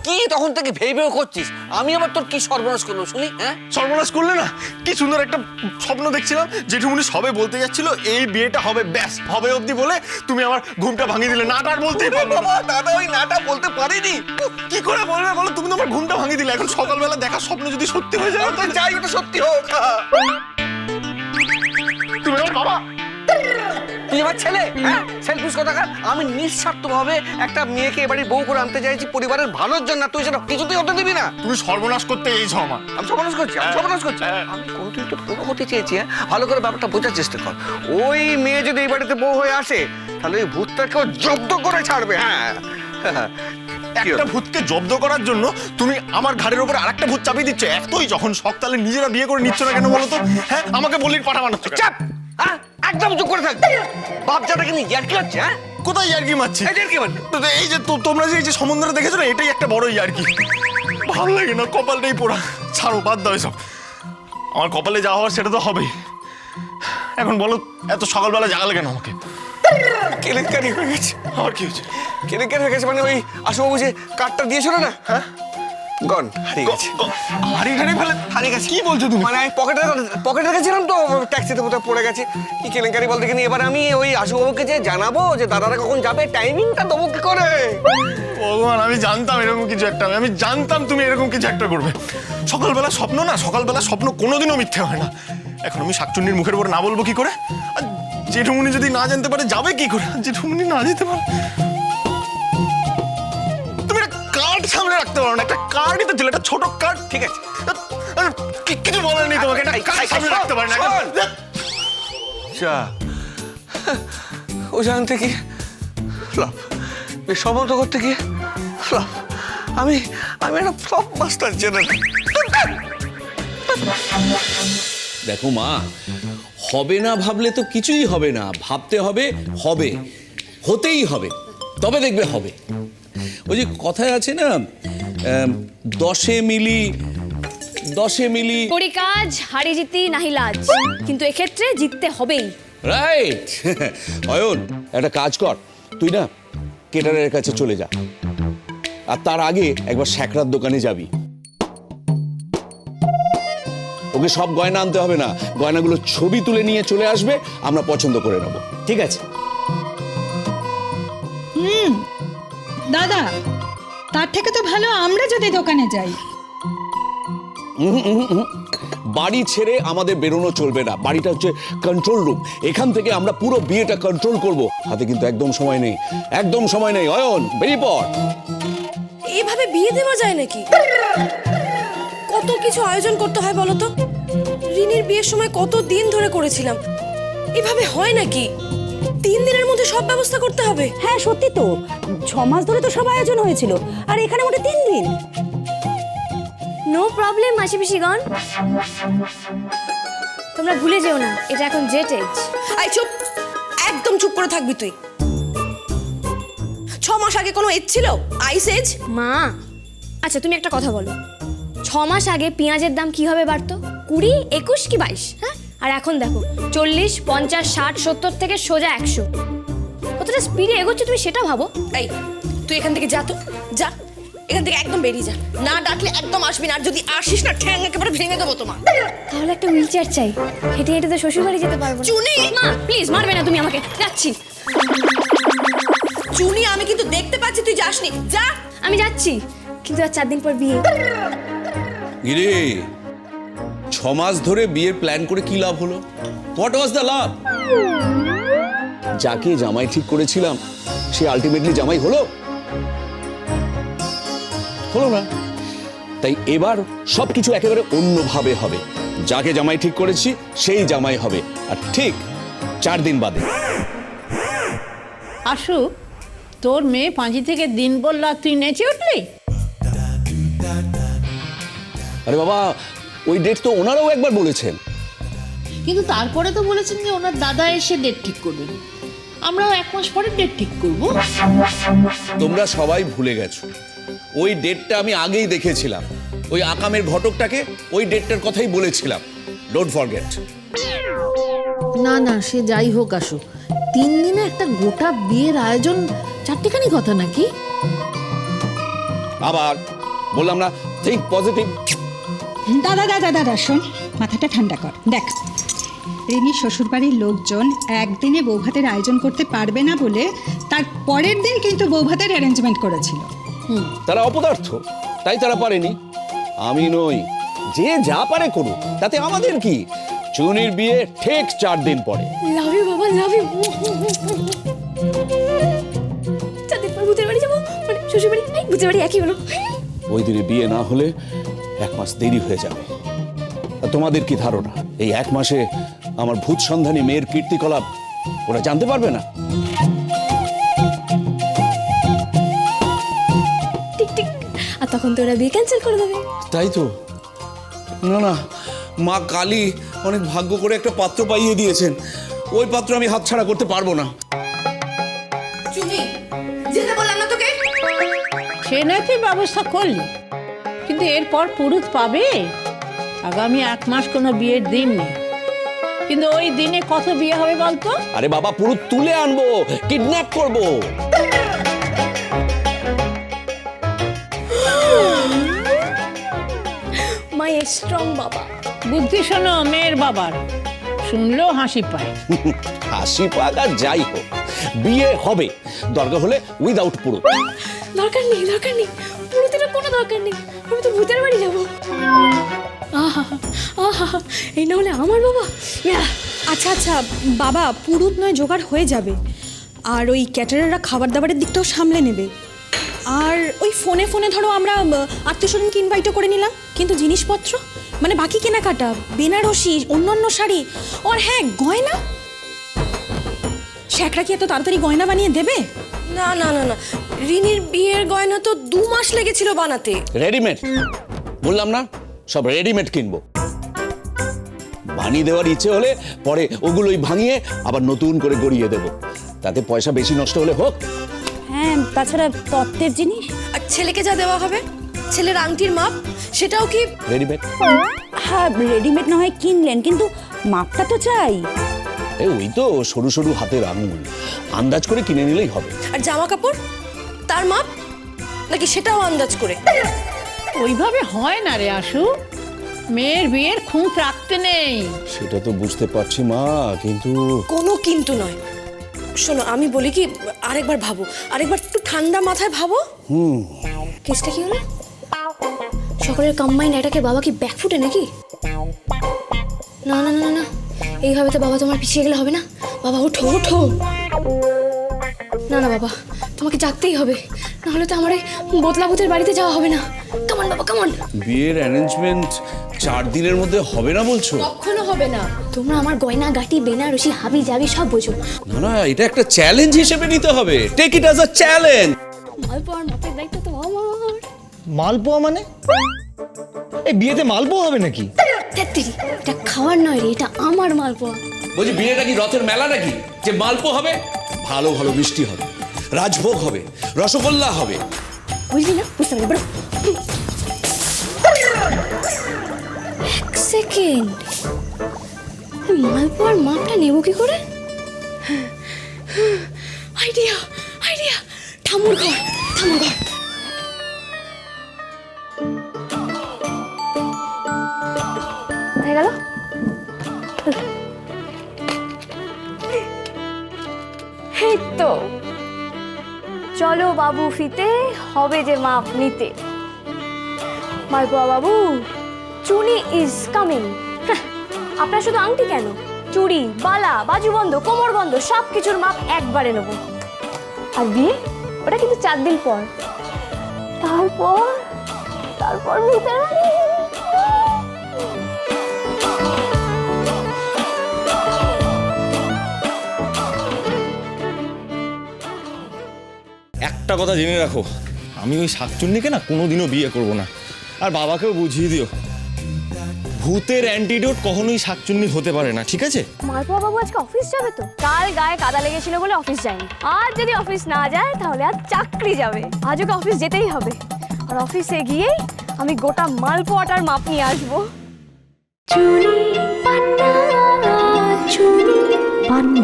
কি তখন থেকে ভেবে করছিস? আমি আবার তোর কি সর্বনাশ করলো শুনি? হ্যাঁ, সর্বনাশ করলে না? কি সুন্দর একটা স্বপ্ন দেখছিলাম, জেঠুমনি সবে বলতে যাচ্ছিল এই বিয়েটা হবে, ব্যাস হবে অবধি বলে তুমি আমার ঘুমটা ভাঙিয়ে দিলে। নাটা আর বলতেই পারবো না। বাবা দাদা ওই নাটা বলতে পারিনি। কি করে বলবে বলো? তুমি তো আমার ঘুমটা ভাঙিয়ে দিলে। এখন সকালবেলা দেখা স্বপ্ন যদি সত্যি হয়ে যায়, তো যাই ওটা সত্যি হোক। তুমি আমার বাবা। তুই আমার ছেলে? হ্যাঁ, সেলফিশ কথাকার। আমি নিঃস্বার্থভাবে একটা মেয়েকে এবারে বউ করে আনতে চাইছি পরিবারের ভালোর জন্য। তুই সেটা কিছুতেই হতে দিবি না। তুমি সর্বনাশ করতে এইছো আমার। আমি সর্বনাশ করছি, আমি সর্বনাশ করছি। আমি কোনোদিন তো পুরো হতে চেয়েছি। হ্যাঁ, ভালো করে ব্যাপারটা বোঝার চেষ্টা কর। ওই মেয়ে যদি এই বাড়িতে বউ হয়ে আসে তাহলে ওই ভূতটাকেও জব্দ করে ছাড়বে। হ্যাঁ, একটা ভূতকে জব্দ করার জন্য তুমি আমার ঘাড়ের উপর আরেকটা ভূত চাপিয়ে দিচ্ছ। এতই যখন শখ, তাহলে নিজেরা বিয়ে করে নিচ্ছ না কেন বলো তো? হ্যাঁ, আমাকে বলির পাঠা বানাচ্ছ কেন? চাপ। হ্যাঁ, একদম চুপ করে থাক। বাপজাটাকে নিয়ে ইয়ার্কি হচ্ছে? হ্যাঁ, কোথায় ইয়ার্কি মারছি? এই ইয়ার্কি মানে? তো এই যে তোমরা যে এই যে সমুদ্রে দেখেছো না, এটাই একটা বড় ইয়ার্কি। ভালো লাগে না, কপালটাই পোড়া। ছাড়ো, বাদ দাও এসব। আমার কপালে যা হওয়ার সেটা তো হবেই। এখন বলো, এত সকালবেলা জাগালে কেন আমাকে? কেলেঙ্কারি হয়ে গেছে। আমার কি হয়েছে? কেলেঙ্কারি হয়ে গেছে মানে ওই আশুবাবু যে কার্ডটা দিয়েছিল না, হ্যাঁ, গন হারিয়ে গেছে। হারিয়ে হারিয়ে ফেলে? হারিয়ে গেছে। কি বলছো তুমি? মানে আমি পকেটে রেখেছিলাম তো ট্যাক্সিতে বোধহয় পড়ে গেছে। কি কেলেঙ্কারি বলতে কিনি, এবার আমি ওই আশুবাবুকে যে জানাবো যে দাদারা কখন যাবে, টাইমিংটা দেবো কি করে? ভগবান, আমি জানতাম এরকম কিছু একটা হবে। আমি জানতাম তুমি এরকম কিছু একটা করবে। সকালবেলা স্বপ্ন না, সকালবেলা স্বপ্ন কোনোদিনও মিথ্যে হয় না। এখন আমি শাকচুন্নির মুখের উপর না বলবো কি করে? আর জেঠুমনি যদি না জানতে পারে যাবে কি করে? জেঠুমনি না যেতে পারে। তুমি একটা কার্ড সামনে রাখতে পারো না? একটা কার্ডই তো ছিল, একটা ছোট কার্ড। ঠিক আছে, কিছু বলার নেই তোমাকে, একটা কার্ড সামনে রাখতে পারে না? আচ্ছা, ও জানতে কি ফ্লপ, সব বন্ধ করতে গিয়ে ফ্লপ। আমি একটা ফ্লপ মাস্টার জেনারেল। দেখো মা, হবে না ভাবলে তো কিছুই হবে না। ভাবতে হবে, হবে, হতেই হবে, তবে দেখবে হবে। ওই যে কথায় আছে না, দশে মিলি করি কাজ, হারি জিতি নাহি লাজ, কিন্তু এক্ষেত্রে জিততে হবেই। রাইট। অয়ন, একটা কাজ কর, তুই না কেটারের কাছে চলে যা, আর তার আগে একবার শ্যাকরার দোকানে যাবি। ওকে সব গয়না আনতে হবে না, গয়নাগুলো ছবি তুলে নিয়ে চলে আসবে, আমরা পছন্দ করে নেব। ঠিক আছে? দাদা, তার থেকে তো ভালো আমরা যদি দোকানে যাই। বাড়ি ছেড়ে আমাদের বেরোনো চলবে না। বাড়িটা হচ্ছে কন্ট্রোল রুম, এখান থেকে আমরা পুরো বিয়েটা কন্ট্রোল করব। হাতে কিন্তু একদম সময় নেই, একদম সময় নেই। অয়ন, বেরিয়ে পড়। এইভাবে বিয়ে দেওয়া যায় নাকি? কত কিছু আয়োজন করতে হয় বলো তো। রিনির বিয়ের সময় কত দিন ধরে করেছিলাম, এভাবে হয় নাকি? 3 দিনের মধ্যে সব ব্যবস্থা করতে হবে? হ্যাঁ সত্যি তো, 6 মাস ধরে তো সব আয়োজন হয়েছিল, আর এখানে মোটে 3 দিন। নো প্রবলেম মাসি পিসিগণ, তোমরা ভুলে যেও না এটা এখন জেট এজ। আই চুপ, একদম চুপ করে থাকবি তুই। 6 মাস আগে কোনো এজ ছিল? Ice age? মা, আচ্ছা তুমি একটা কথা বলো, 6 মাস আগে পেঁয়াজের দাম কিভাবে বাড়তো? 20, 21 কি 22? হ্যাঁ, আর এখন দেখো 40, 50, 60, 70 থেকে সোজা 100। কতটা স্পিডে এগোচ্ছে তুমি সেটা ভাবো। এই তুই এখান থেকে যা, তো যা, এখান থেকে একদম বেরিয়ে যা। না ডাকলে একদম আসবি না, আর যদি আসিস না ঠ্যাং একেবারে ভেঙে দেবো তোমার। তাহলে একটা হুইল চেয়ার চাই, হেঁটে হেঁটে তো শ্বশুর বাড়ি যেতে পারবো না। চুনি! মা প্লিজ মারবে না তুমি আমাকে, যাচ্ছি। চুনি, আমি কিন্তু দেখতে পাচ্ছি তুই যাসনি, যা। আমি যাচ্ছি, কিন্তু আর 4 দিন পর বিয়ে। গিরে, 6 মাস ধরে বিয়ের প্ল্যান করে কি লাভ হলো? হোয়াট ওয়াজ দ্য লাভ? যাকে জামাই ঠিক করেছিলাম সে আলটিমেটলি জামাই হলো না। তাই এবার সবকিছু একেবারে অন্যভাবে হবে। যাকে জামাই ঠিক করেছি সেই জামাই হবে, আর ঠিক 4 দিন বাদে। আসু, তোর মেয়ে পাঁজি থেকে দিন বললা, তুই নেচে উঠলি? আরে বাবা, ওই ডেট তো ওনারাও একবার বলেছেন। কিন্তু তারপরে তো বলেছেন যে ওনার দাদা এসে ডেট ঠিক করবেন, আমরাও 1 মাস পরে ডেট ঠিক করবো। তোমরা সবাই ভুলে গেছো, ওই ডেটটা আমি আগেই দেখেছিলাম। ওই আকামের ঘটকটাকে ওই ডেটটার কথাই বলেছিলাম। Don't forget. না না, সে যাই হোক আসু, 3 দিনে একটা গোটা বিয়ের আয়োজন চারটিখানি কথা নাকি? আবার বললাম না, থিঙ্ক পজিটিভ। দাদা দাদা দাদা শোন, মাথাটা ঠান্ডা কর। দেখ, রিনির শ্বশুরবাড়ির লোকজন একদিনে বৌভাতের আয়োজন করতে পারবে না বলে তার পরের দিন কিন্তু বৌভাতের অ্যারেঞ্জমেন্ট করেছিল। তারা অপদার্থ, তাই তারা পারেনি। আমি নই, যে যা পারে করুক, তাতে আমাদের কি? চুনির বিয়ে ঠিক 4 দিন পরে। লাভ ইউ বাবা, লাভ ইউ। চাঁদের পর ভূতের বাড়ি যাবো, মানে শ্বশুর বাড়ি, ভূতের বাড়ি একই হলো। ওই দিনে বিয়ে না হলে 1 মাস দেরি হয়ে যাবে। আর তোমাদের কি ধারণা এই 1 মাসে আমার ভূত সন্ধানী মেয়ের কীর্তিকলাপ ওরা জানতে পারবে না? ঠিক ঠিক। আর তখন তো ওরা বিয়ে ক্যান্সেল করে দেবে। তাই তো। না না, মা কালী অনেক ভাগ্য করে একটা পাত্র পাইয়ে দিয়েছেন, ওই পাত্র আমি হাতছাড়া করতে পারবো না। চুনি, যেতে বললাম না তোকে? সে না তুই ব্যবস্থা করলি, কিন্তু এরপর পুরুত পাবে? আগামী 1 মাস কোনো বিয়ের দিন নেই, কিন্তু ওই দিনে কত বিয়ে হবে বলতো? আরে বাবা, পুরো তুলে আনবো, কিডন্যাপ করবো। মাই স্ট্রং বাবা। বুদ্ধি শোনো মেয়ের বাবার, শুনলেও হাসি পায়। হাসি পাক আর যাই হোক, বিয়ে হবে, দরকার হলে উইদাউট পুরুত। দরকার নেই, দরকার নেই, পুরোতের কোনো দরকার নেই। আমি তো ভূতের বাড়ি যাবো। আহা আহা, এই না হলে আমার বাবা। আচ্ছা আচ্ছা বাবা, পুরুত নয় জোগাড় হয়ে যাবে। আর ওই ক্যাটারাররা খাবার দাবারের দিকটাও সামলে নেবে। আর ওই ফোনে ফোনে ধরো আমরা আত্মীয়স্বজনকে ইনভাইটও করে নিলাম, কিন্তু জিনিসপত্র মানে বাকি কেনাকাটা, বেনারসি, অন্যান্য শাড়ি, আর হ্যাঁ গয়না, শ্যাকরা কি এত তাড়াতাড়ি গয়না বানিয়ে দেবে? না না না না, রিনির বিয়ের গয়না তো 2 মাস লেগেছিল বানাতে। রেডিমেড, বললাম না, সব রেডিমেড কিনবো। বানিয়ে দেওয়ার ইচ্ছে হলে পরে ওগুলোই ভাঙিয়ে আবার নতুন করে গড়িয়ে দেবো, তাতে পয়সা বেশি নষ্ট হলে হোক। হ্যাঁ, তাছাড়া তত্ত্বের জিনিস। আর ছেলেকে যা দেওয়া হবে, ছেলের আংটির মাপ, সেটাও কি? রেডিমেড। হ্যাঁ, রেডিমেড না হয় কিনলেন, কিন্তু মাপটা তো চাই। ওই তো সরু সরু হাতের আঙুল, আন্দাজ করে কিনে নিলেই হবে। আর জামা কাপড়, তার মাপ নাকি সেটাও আন্দাজ করে? ওইভাবে হয় না রে আশু, মেয়ের বিয়ের খুঁত রাখতে নেই। সেটা তো বুঝতে পারছি মা, কিন্তু কোনো কিন্তু নয়। শোনো, আমি বলি কি, আরেকবার ভাবো, আরেকবার একটু ঠান্ডা মাথায় ভাবো। কেসটা কি হলো? সকলের কম্বাইন্ড এটাকে বাবা কি ব্যাকফুটে নাকি? না না না না, এইভাবে তো বাবা তোমার পিছিয়ে গেলে হবে না। বাবা ওঠো ওঠো। না না বাবা, তোমাকে জাগতেই হবে, নাহলে তো আমার এই বোতলা ভূতের বাড়িতে যাওয়া হবে না। কামন বাবা কামন। বিয়ের অ্যারেঞ্জমেন্ট 4 দিনের মধ্যে হবে না বলছো? কখনো হবে না। তোমরা আমার গয়না গাটি বেনারসি হাবি জাবি সব বোঝো। না না, এটা একটা চ্যালেঞ্জ হিসেবে নিতে হবে। Take it as a challenge. মালপোয়ার মাপের দায়িত্ব তো আমার। মালপোয়া মানে? এই বিয়েতে মালপোয়া হবে নাকি? তেত্তিরি, এটা খাওয়ার নয় রে, এটা আমার মালপোয়া। বলছি বিয়েটা কি রথের মেলা নাকি যে মালপো হবে? ভালো ভালো মিষ্টি হবে, রাজভোগ হবে, রসগোল্লা হবে। বুঝলি না? বুঝতে পারি। এক সেকেন্ড, মালপোয়ার মাপটা নেবো কি করে? আইডিয়া আইডিয়া, ঠামুর ঘর, ঠামুর ঘর। হয়ে গেল। এই তো, চলো বাবু ফিতে, হবে যে মাপ নিতে। মালপোয়া বাবু, চুনি ইজ কামিং। আপনার শুধু আংটি কেন, চুড়ি, বালা, বাজুবন্ধ, কোমরবন্ধ সব কিছুর মাপ একবারে নেব। আর বিয়ে, ওটা কিন্তু 4 দিন পর। তারপর তারপর ভূতের বাড়ি। একটা কথা জেনে রাখো, আমি ওই শাকচুন্নিকে না কোনোদিনও বিয়ে করব না। আর বাবাকেও বুঝিয়ে দিও, ভূতের অ্যান্টিডোট কখনোই শাকচুন্নি হতে পারে না, ঠিক আছে? মালপোয়া বাবু আজকে অফিস যাবে তো? কাল গায়ে কাদা লেগেছিল বলে অফিস যায়নি। আর যদি অফিস না যায় তাহলে আর চাকরি যাবে। আজ ওকে অফিস যেতেই হবে। আর অফিসে গিয়েই আমি গোটা মালপোয়াটার মাপ নিয়ে আসবো। চুনি পান্না, চুনি পান্না।